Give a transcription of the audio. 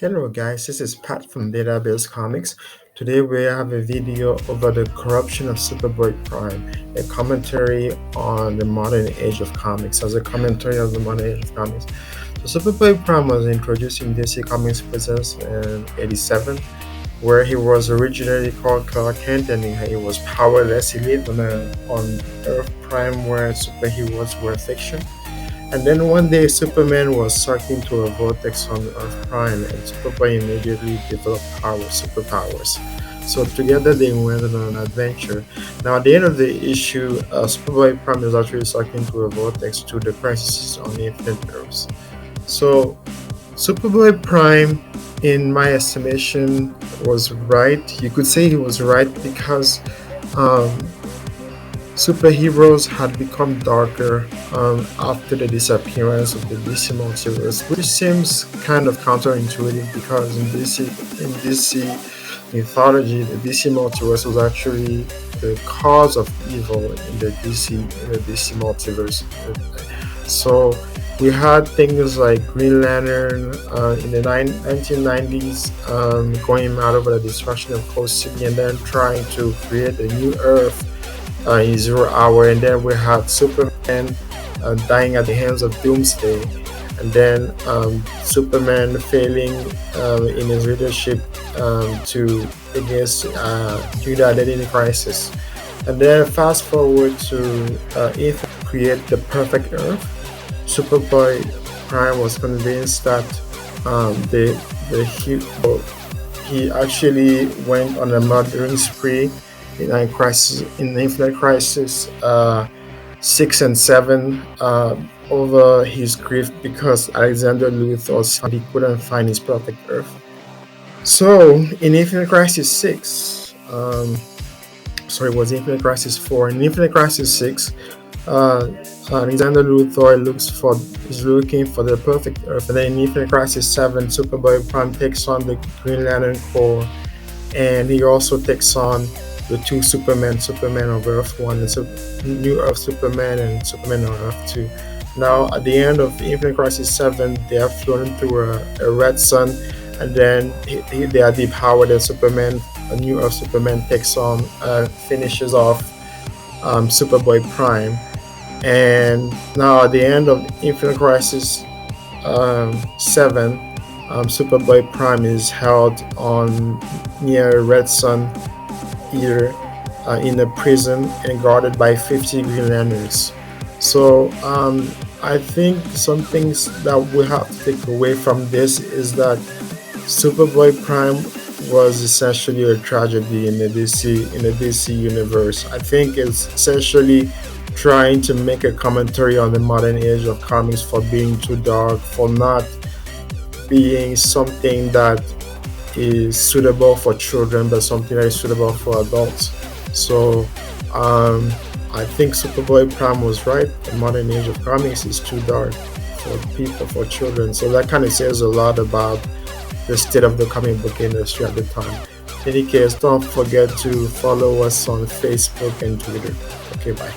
Hello guys, this is Pat from Database Comics. Today we have a video over the corruption of Superboy-Prime, a commentary on the modern age of comics, as a commentary of the modern age of comics. So Superboy-Prime was introduced in DC Comics Presents in '87, where he was originally called Clark Kent and he was powerless. He lived on Earth Prime where superheroes were fiction. And then one day, Superman was sucked into a vortex on Earth Prime, and Superboy immediately developed superpowers. So together they went on an adventure. Now, at the end of the issue, Superboy Prime is actually sucked into a vortex to the crisis on Infinite Earths. So Superboy Prime, in my estimation, was right. You could say he was right because um, superheroes had become darker after the disappearance of the DC multiverse, which seems kind of counterintuitive because in DC mythology, the DC multiverse was actually the cause of evil in the DC multiverse. So we had things like Green Lantern in the 1990s going mad over the destruction of Coast City and then trying to create a new Earth in Zero Hour, and then we had Superman dying at the hands of Doomsday, and then Superman failing in his leadership to against due to identity crisis, and then fast forward to if create the perfect Earth. Superboy Prime was convinced that the he actually went on a murdering spree in Infinite Crisis 6 and 7 over his grief because Alexander Luthor said he couldn't find his perfect Earth. So in Infinite Crisis 6, sorry, it was Infinite Crisis 4. In Infinite Crisis 6, Alexander Luthor is looking for the perfect Earth, and then in Infinite Crisis 7, Superboy Prime takes on the Green Lantern Corps, and he also takes on the two Superman of Earth 1 and New Earth Superman and Superman on Earth 2. Now, at the end of Infinite Crisis 7, they are flown through a red sun, and then they are depowered, and a New Earth Superman finishes off Superboy Prime. And now, at the end of Infinite Crisis 7, Superboy Prime is held on near a red sun here in a prison and guarded by 50 Green Lanterns. So I think some things that we have to take away from this is that Superboy Prime was essentially a tragedy in the DC universe. I think it's essentially trying to make a commentary on the modern age of comics for being too dark, for not being something that is suitable for children, but something that is suitable for adults. So I think Superboy Prime was right. The modern age of comics is too dark for people, for children. So that kind of says a lot about the state of the comic book industry at the time. In any case, don't forget to follow us on Facebook and Twitter. Okay, bye.